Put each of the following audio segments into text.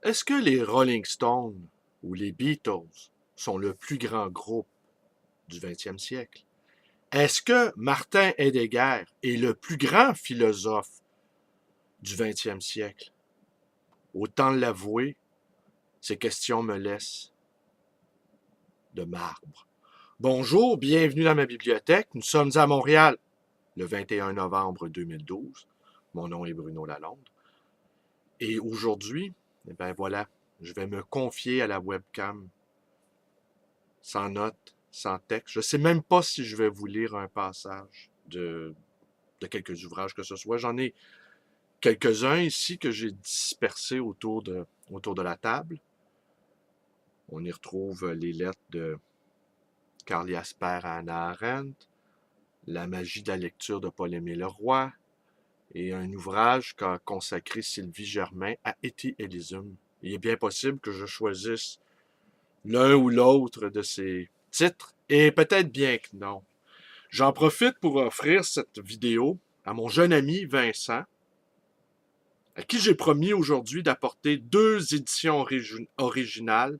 Est-ce que les Rolling Stones ou les Beatles sont le plus grand groupe du 20e siècle? Est-ce que Martin Heidegger est le plus grand philosophe du 20e siècle? Autant l'avouer, ces questions me laissent de marbre. Bonjour, bienvenue dans ma bibliothèque. Nous sommes à Montréal le 21 novembre 2012. Mon nom est Bruno Lalonde. Et aujourd'hui, eh bien voilà, je vais me confier à la webcam, sans notes, sans texte. Je ne sais même pas si je vais vous lire un passage de quelques ouvrages que ce soit. J'en ai quelques-uns ici que j'ai dispersés autour de la table. On y retrouve les lettres de Karl Jasper à Hannah Arendt, La magie de la lecture de Paul-Aimé Leroy et un ouvrage qu'a consacré Sylvie Germain à Éthylisme. Il est bien possible que je choisisse l'un ou l'autre de ces titres, et peut-être bien que non. J'en profite pour offrir cette vidéo à mon jeune ami Vincent, à qui j'ai promis aujourd'hui d'apporter 2 éditions originales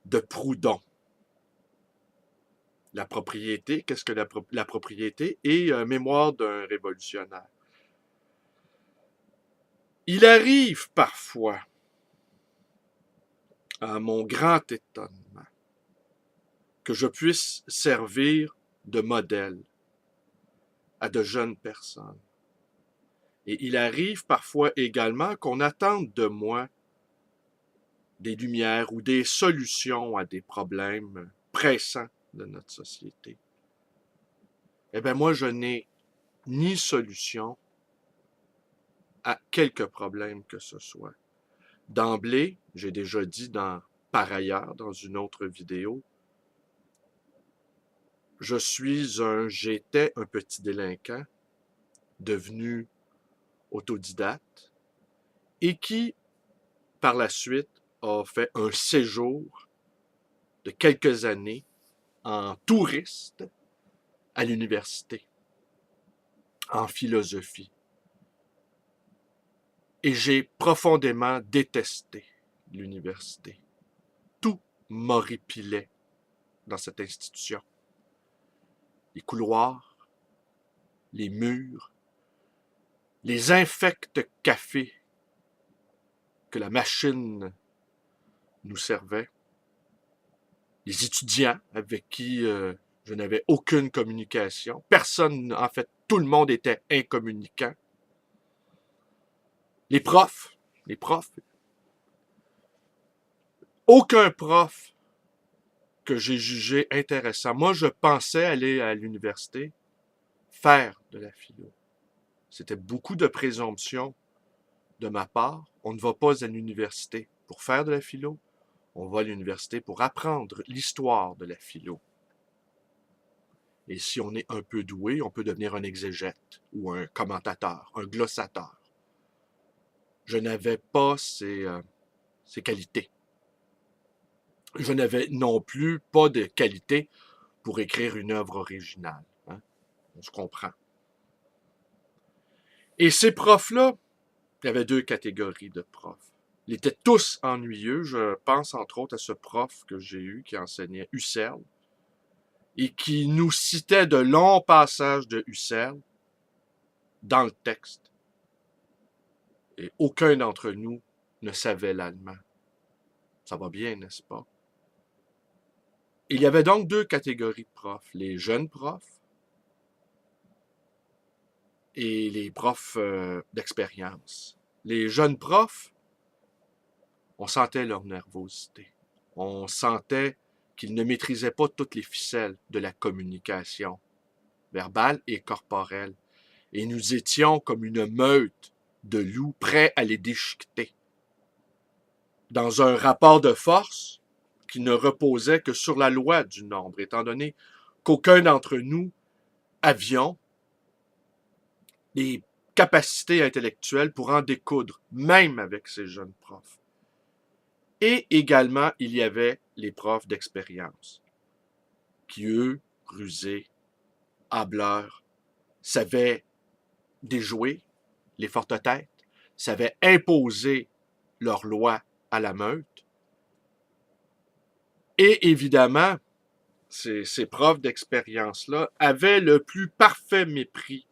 de Proudhon. La propriété, qu'est-ce que la propriété, et Mémoire d'un révolutionnaire. Il arrive parfois, à mon grand étonnement, que je puisse servir de modèle à de jeunes personnes. Et il arrive parfois également qu'on attende de moi des lumières ou des solutions à des problèmes pressants de notre société. Eh bien, moi, je n'ai ni solution à quelque problème que ce soit. D'emblée, j'ai déjà dit par ailleurs, dans une autre vidéo, j'étais un petit délinquant devenu autodidacte et qui, par la suite, a fait un séjour de quelques années en touriste à l'université, en philosophie. Et j'ai profondément détesté l'université. Tout m'horripilait dans cette institution. Les couloirs, les murs, les infects cafés que la machine nous servait, les étudiants avec qui je n'avais aucune communication. Personne, en fait, tout le monde était incommunicant. Les profs, aucun prof que j'ai jugé intéressant. Moi, je pensais aller à l'université faire de la philo. C'était beaucoup de présomption de ma part. On ne va pas à l'université pour faire de la philo. On va à l'université pour apprendre l'histoire de la philo. Et si on est un peu doué, on peut devenir un exégète ou un commentateur, un glossateur. Je n'avais pas ces qualités. Je n'avais non plus pas de qualité pour écrire une œuvre originale. Hein? On se comprend. Et ces profs-là, il y avait 2 catégories de profs. Ils étaient tous ennuyeux. Je pense entre autres à ce prof que j'ai eu qui enseignait Husserl et qui nous citait de longs passages de Husserl dans le texte. Et aucun d'entre nous ne savait l'allemand. Ça va bien, n'est-ce pas? Il y avait donc 2 catégories de profs. Les jeunes profs et les profs d'expérience. Les jeunes profs, on sentait leur nervosité. On sentait qu'ils ne maîtrisaient pas toutes les ficelles de la communication verbale et corporelle. Et nous étions comme une meute de loups prêts à les déchiqueter. Dans un rapport de force qui ne reposait que sur la loi du nombre, étant donné qu'aucun d'entre nous avions les capacités intellectuelles pour en découdre, même avec ces jeunes profs. Et également, il y avait les profs d'expérience, qui, eux, rusés, hâbleurs, savaient déjouer les fortes têtes, savaient imposer leurs lois à la meute. Et évidemment, ces profs d'expérience-là avaient le plus parfait mépris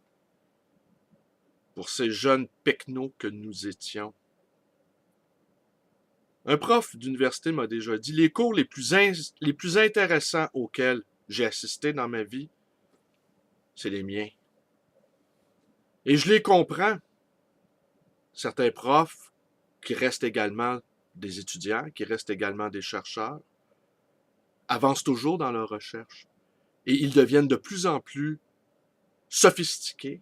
pour ces jeunes pecnos que nous étions. Un prof d'université m'a déjà dit, les cours les plus intéressants auxquels j'ai assisté dans ma vie, c'est les miens. Et je les comprends. Certains profs qui restent également des étudiants, qui restent également des chercheurs, avancent toujours dans leur recherche. Et ils deviennent de plus en plus sophistiqués,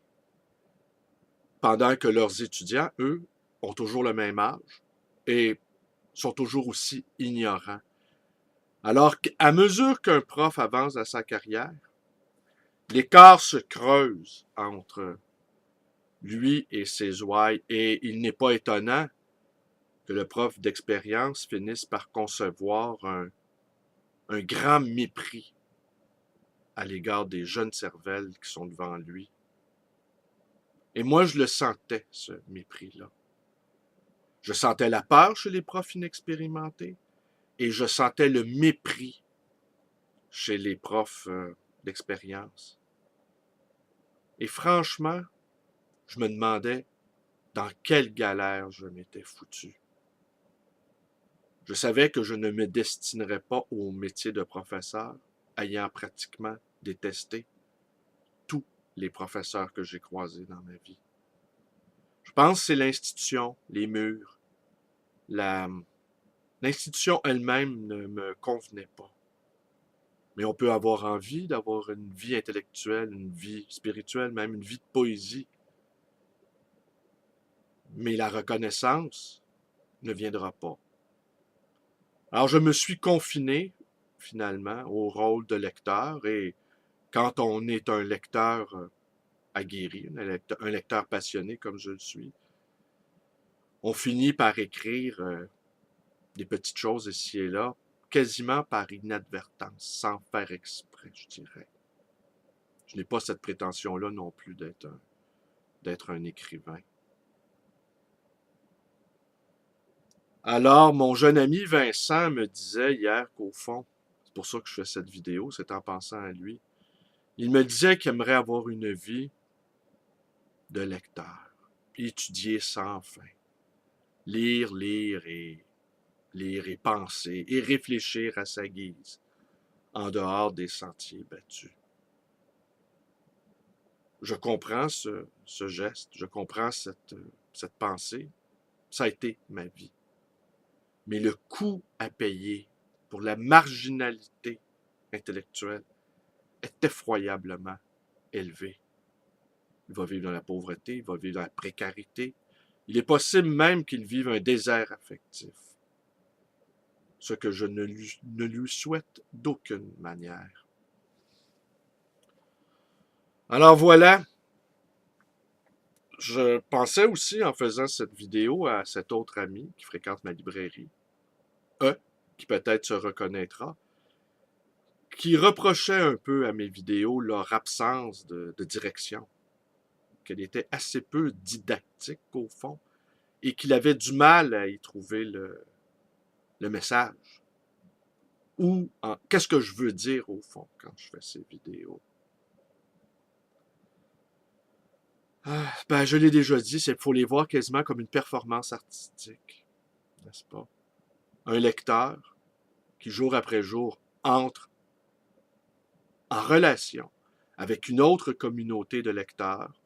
pendant que leurs étudiants, eux, ont toujours le même âge et sont toujours aussi ignorants. Alors qu'à mesure qu'un prof avance dans sa carrière, l'écart se creuse entre lui et ses ouailles, et il n'est pas étonnant que le prof d'expérience finisse par concevoir un grand mépris à l'égard des jeunes cervelles qui sont devant lui. Et moi, je le sentais, ce mépris-là. Je sentais la peur chez les profs inexpérimentés et je sentais le mépris chez les profs d'expérience. Et franchement, je me demandais dans quelle galère je m'étais foutu. Je savais que je ne me destinerais pas au métier de professeur, ayant pratiquement détesté tous les professeurs que j'ai croisés dans ma vie. Je pense que c'est l'institution, les murs. L'institution elle-même ne me convenait pas. Mais on peut avoir envie d'avoir une vie intellectuelle, une vie spirituelle, même une vie de poésie. Mais la reconnaissance ne viendra pas. Alors je me suis confiné, finalement, au rôle de lecteur, et quand on est un lecteur aguerri, un lecteur passionné comme je le suis, on finit par écrire des petites choses ici et là, quasiment par inadvertance, sans faire exprès, je dirais. Je n'ai pas cette prétention-là non plus d'être un écrivain. Alors, mon jeune ami Vincent me disait hier qu'au fond, c'est pour ça que je fais cette vidéo, c'est en pensant à lui, il me disait qu'il aimerait avoir une vie de lecteur, étudier sans fin, lire, lire et penser et réfléchir à sa guise, en dehors des sentiers battus. Je comprends ce geste, je comprends cette pensée. Ça a été ma vie. Mais le coût à payer pour la marginalité intellectuelle est effroyablement élevé. Il va vivre dans la pauvreté, il va vivre dans la précarité. Il est possible même qu'il vive un désert affectif. Ce que je ne lui souhaite d'aucune manière. Alors voilà, je pensais aussi en faisant cette vidéo à cet autre ami qui fréquente ma librairie, qui peut-être se reconnaîtra, qui reprochait un peu à mes vidéos leur absence de direction, qu'elle était assez peu didactique au fond, et qu'il avait du mal à y trouver le message. Ou qu'est-ce que je veux dire au fond quand je fais ces vidéos. Je l'ai déjà dit, il faut les voir quasiment comme une performance artistique, n'est-ce pas? Un lecteur qui, jour après jour, entre en relation avec une autre communauté de lecteurs,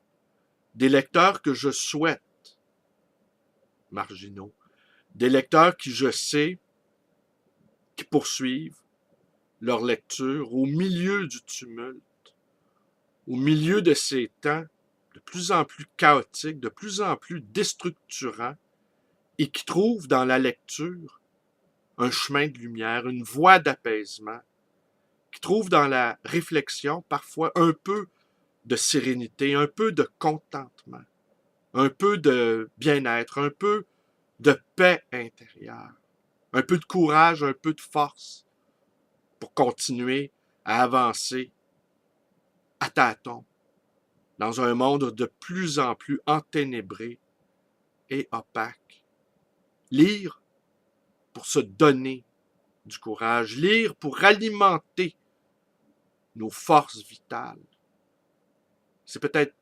des lecteurs que je souhaite marginaux, des lecteurs qui, je sais, qui poursuivent leur lecture au milieu du tumulte, au milieu de ces temps de plus en plus chaotiques, de plus en plus déstructurants, et qui trouvent dans la lecture un chemin de lumière, une voie d'apaisement, qui trouvent dans la réflexion parfois un peu de sérénité, un peu de contentement, un peu de bien-être, un peu de paix intérieure, un peu de courage, un peu de force pour continuer à avancer à tâtons dans un monde de plus en plus enténébré et opaque. Lire, pour se donner du courage, lire pour alimenter nos forces vitales. C'est peut-être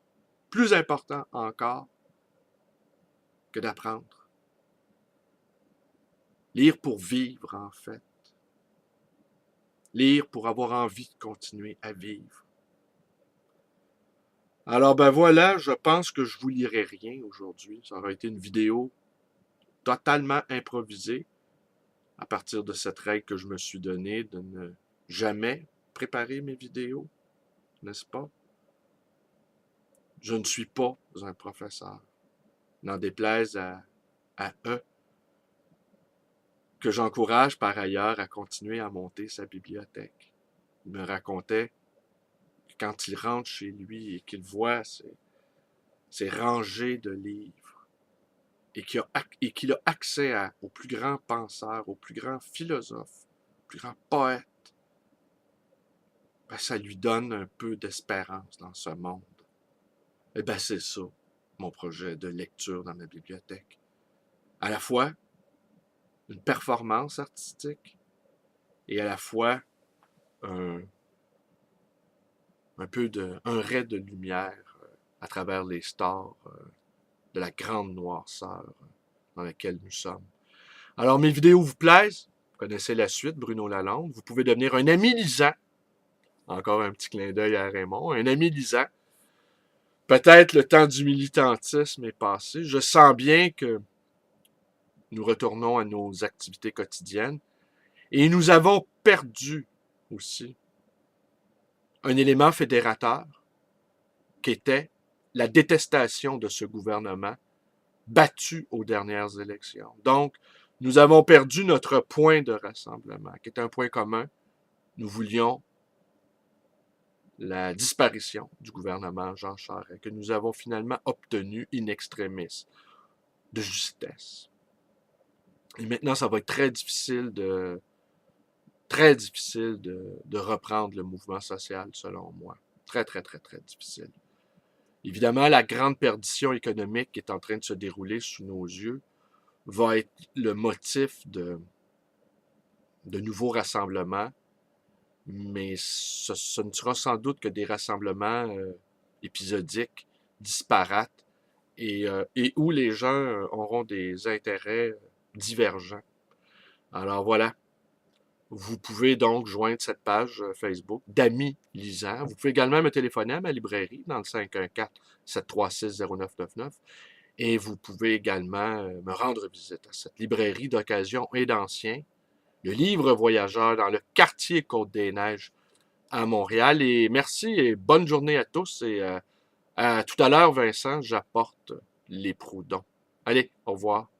plus important encore que d'apprendre. Lire pour vivre, en fait. Lire pour avoir envie de continuer à vivre. Alors ben voilà, je pense que je vous lirai rien aujourd'hui. Ça aurait été une vidéo totalement improvisée à partir de cette règle que je me suis donnée de ne jamais préparer mes vidéos, n'est-ce pas? Je ne suis pas un professeur. N'en déplaise à eux, que j'encourage par ailleurs à continuer à monter sa bibliothèque. Il me racontait que quand il rentre chez lui et qu'il voit ces rangées de livres et qu'il a accès aux plus grands penseurs, aux plus grands philosophes, aux plus grands poètes, ben ça lui donne un peu d'espérance dans ce monde. Et ben c'est ça, mon projet de lecture dans ma bibliothèque. À la fois une performance artistique et à la fois un ray de lumière à travers les stores de la grande noirceur dans laquelle nous sommes. Alors, mes vidéos vous plaisent? Vous connaissez la suite, Bruno Lalonde. Vous pouvez devenir un ami lisant. Encore un petit clin d'œil à Raymond. Un ami lisant. Peut-être le temps du militantisme est passé. Je sens bien que nous retournons à nos activités quotidiennes. Et nous avons perdu aussi un élément fédérateur qui était la détestation de ce gouvernement battu aux dernières élections. Donc, nous avons perdu notre point de rassemblement, qui est un point commun. Nous voulions la disparition du gouvernement Jean Charest, que nous avons finalement obtenu in extremis, de justesse. Et maintenant, ça va être très difficile de reprendre le mouvement social, selon moi. Très, très, très, très difficile. Évidemment, la grande perdition économique qui est en train de se dérouler sous nos yeux va être le motif de nouveaux rassemblements, mais ce ne sera sans doute que des rassemblements épisodiques, disparates, et où les gens auront des intérêts divergents. Alors voilà, vous pouvez donc joindre cette page Facebook d'Amis lisants. Vous pouvez également me téléphoner à ma librairie dans le 514-736-0999. Et vous pouvez également me rendre visite à cette librairie d'occasion et d'ancien, le Livre Voyageur dans le quartier Côte-des-Neiges à Montréal. Et merci et bonne journée à tous. Et à tout à l'heure, Vincent, j'apporte les Proudhons. Allez, au revoir.